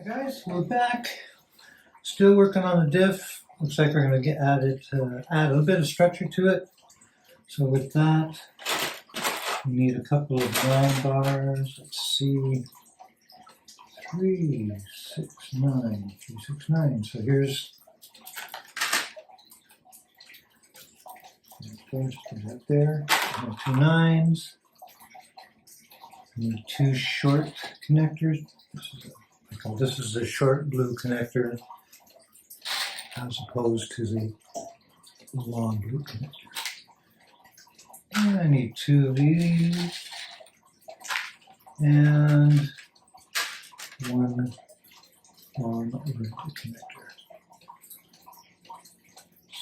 Guys, we're back. Still working on the diff. Looks like we're going to add a little bit of structure to it. So with that, we need a couple of line bars. Let's see, 3, 6, 9, 3, 6, 9. So here's first, put that there. Two 9s. We need 2 short connectors. This is the short blue connector as opposed to the long blue connector. And I need 2 of these and 1 long red connector.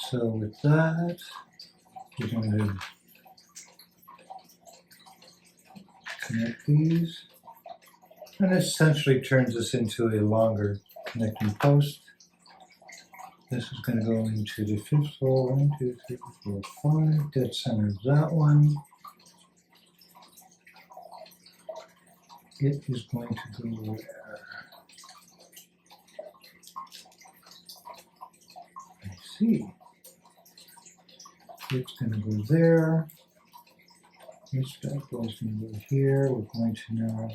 So with that, we're going to connect these. And it essentially turns this into a longer connecting post. This is going to go into the 5th hole. 1, 2, 3, 4, 5. Dead center of that one. It is going to go where? I see. It's going to go there. This bad boy's going to go here. We're going to now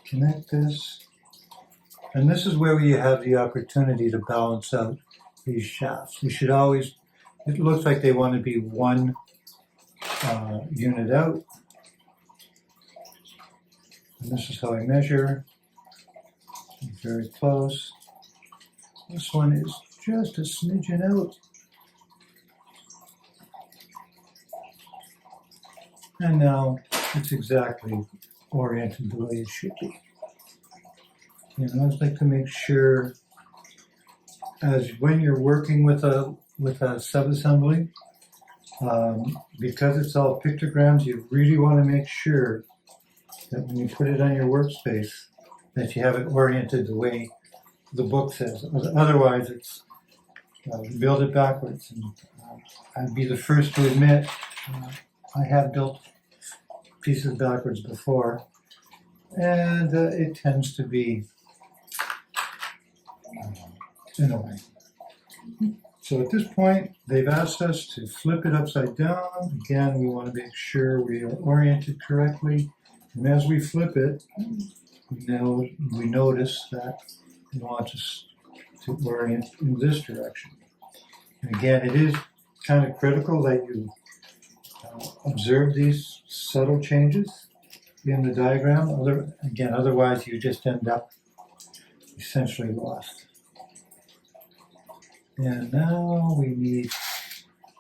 connect this, and this is where we have the opportunity to balance out these shafts. We should always, it looks like they want to be 1 unit out, and this is how I measure. Very close. This one is just a smidgen out, and now it's exactly oriented the way it should be. You know, I just like to make sure, as when you're working with a sub-assembly, because it's all pictograms, you really want to make sure that when you put it on your workspace, that you have it oriented the way the book says. Otherwise, it's build it backwards. And I'd be the first to admit I have built pieces backwards before, and it tends to be annoying. So at this point, they've asked us to flip it upside down. Again, we want to make sure we are oriented correctly, and as we flip it, we notice that it wants us to orient in this direction. And again, it is kind of critical that you observe these subtle changes in the diagram. Otherwise you just end up essentially lost. And now we need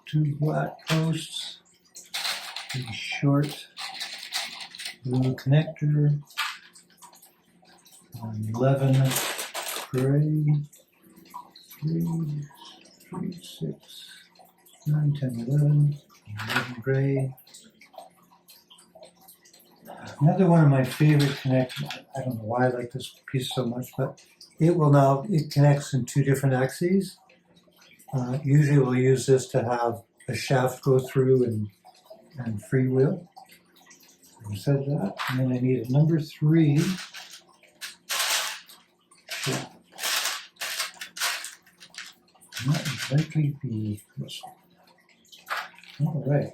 2 black posts, a short blue connector, 11 gray, 3, 6, 9, 10, 11. 11 gray. Another one of my favorite connectors, I don't know why I like this piece so much, but it connects in 2 different axes. Usually we'll use this to have a shaft go through and freewheel. I said that. And then I need a number 3 shaft. And that would likely be this one. All right,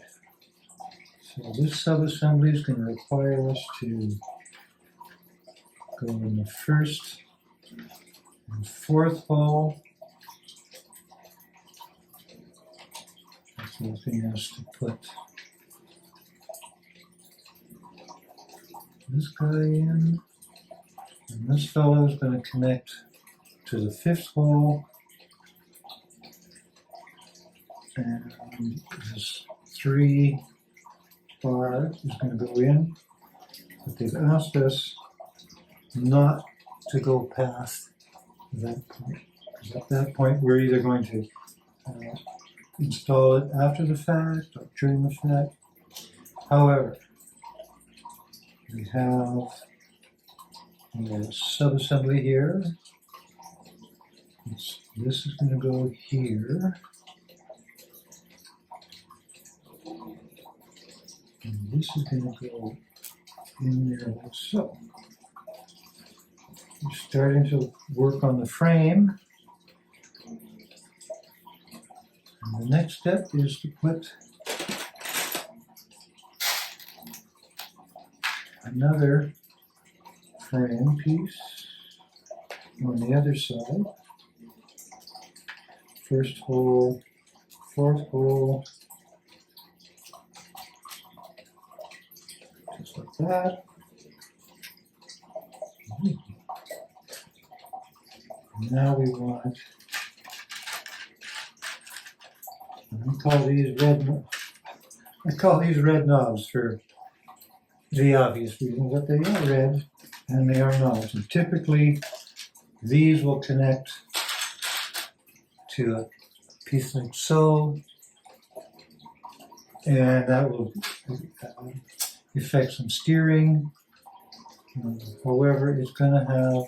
so this sub-assembly is going to require us to go in the 1st and 4th hole. That's looking us to put this guy in, and this fellow is going to connect to the 5th hole. And this 3 bar is going to go in, but they've asked us not to go past that point, because at that point we're either going to install it after the fact or during the fact. However, we have a sub-assembly here. This is going to go here. And this is going to go in there like so. We're starting to work on the frame. And the next step is to put another frame piece on the other side. First hole, fourth hole, just like that. Now we want, I call these red knobs for the obvious reason that they are red and they are knobs. And typically these will connect to a piece like so, and that will affect some steering. However, it's going to have,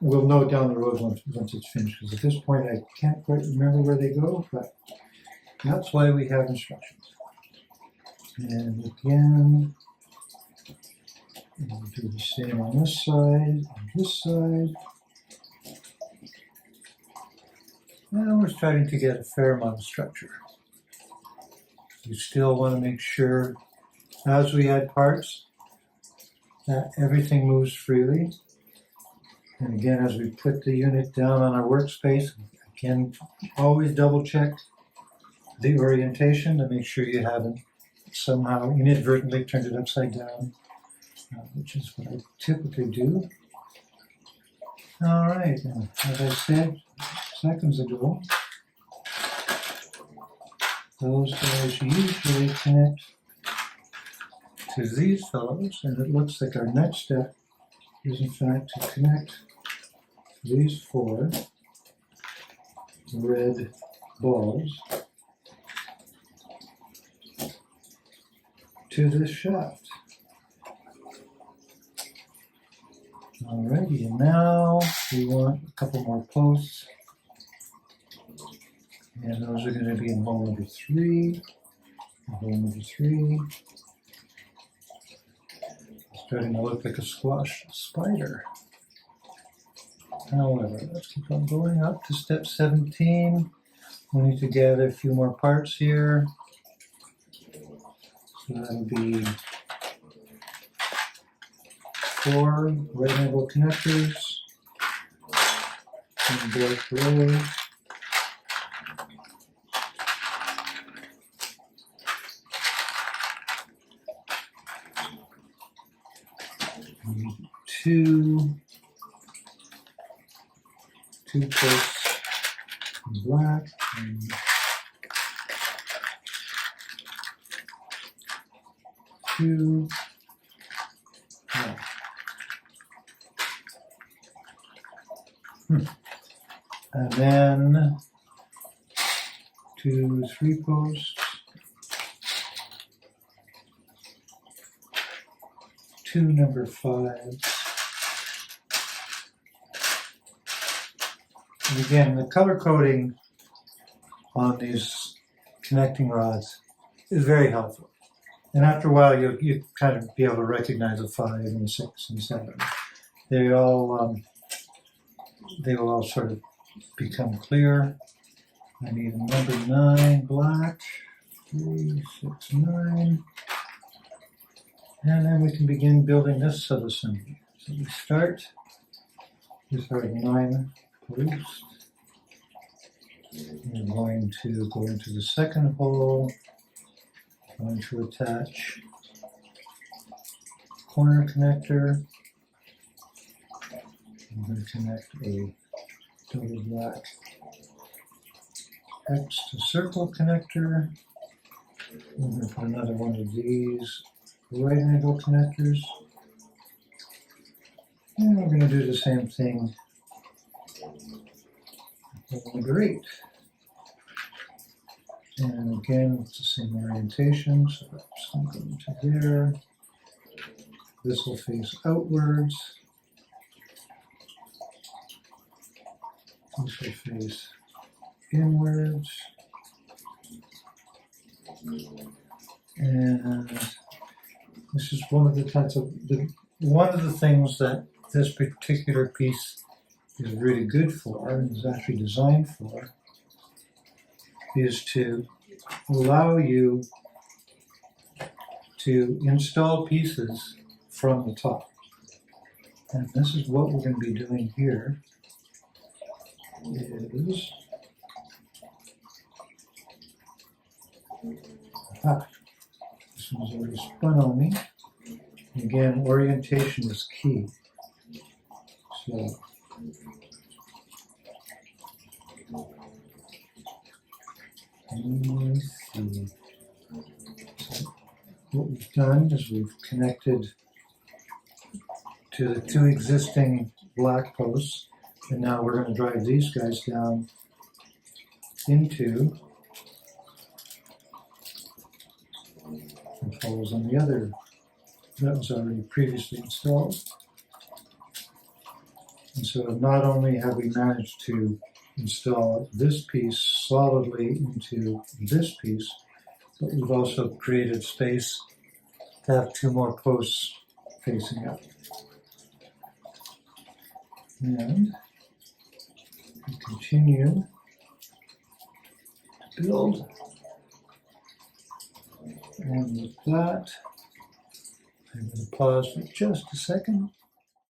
we'll know down the road once it's finished, because at this point I can't quite remember where they go, but that's why we have instructions. And again, we'll do the same on this side, on this side. Now we're starting to get a fair amount of structure. You still want to make sure, as we add parts, that everything moves freely. And again, as we put the unit down on our workspace, again, always double check the orientation to make sure you haven't somehow inadvertently turned it upside down, which is what I typically do. All right, now, as I said seconds ago, those guys usually connect to these fellows, and it looks like our next step is in fact to connect these four red balls to this shaft. Alrighty, and now we want a couple more posts, and those are going to be in hole number 3, hole number 3. Starting to look like a squash spider. However, let's keep on going up to step 17. We need to gather a few more parts here. So that'll be 4 right angle connectors in black gray. Two posts in black and 2 black. And then 2 3 posts, 2 number 5s. And again, the color coding on these connecting rods is very helpful. And after a while, you kind of be able to recognize a 5 and a 6 and 7. They will all sort of become clear. I need a number 9 black, 3, 6, 9. And then we can begin building this subassembly. So we start with our 9 post. We're going to go into the second hole, going to attach corner connector. I'm going to connect a double black X to circle connector. I'm going to put another one of these right angle connectors. And we're going to do the same thing with number 8. And again, it's the same orientation, so that's going to go into there. This will face outwards. This will face inwards. And this is one of the types of, one of the things that this particular piece is really good for, and is actually designed for, is to allow you to install pieces from the top. And this is what we're going to be doing here, is this one's already spun on me. And again, orientation is key. So let me see. So what we've done is we've connected to the two existing black posts, and now we're going to drive these guys down into the holes on the other that was already previously installed. And so not only have we managed to install this piece solidly into this piece, but we've also created space to have two more posts facing up. And we continue to build. And with that, I'm going to pause for just a second.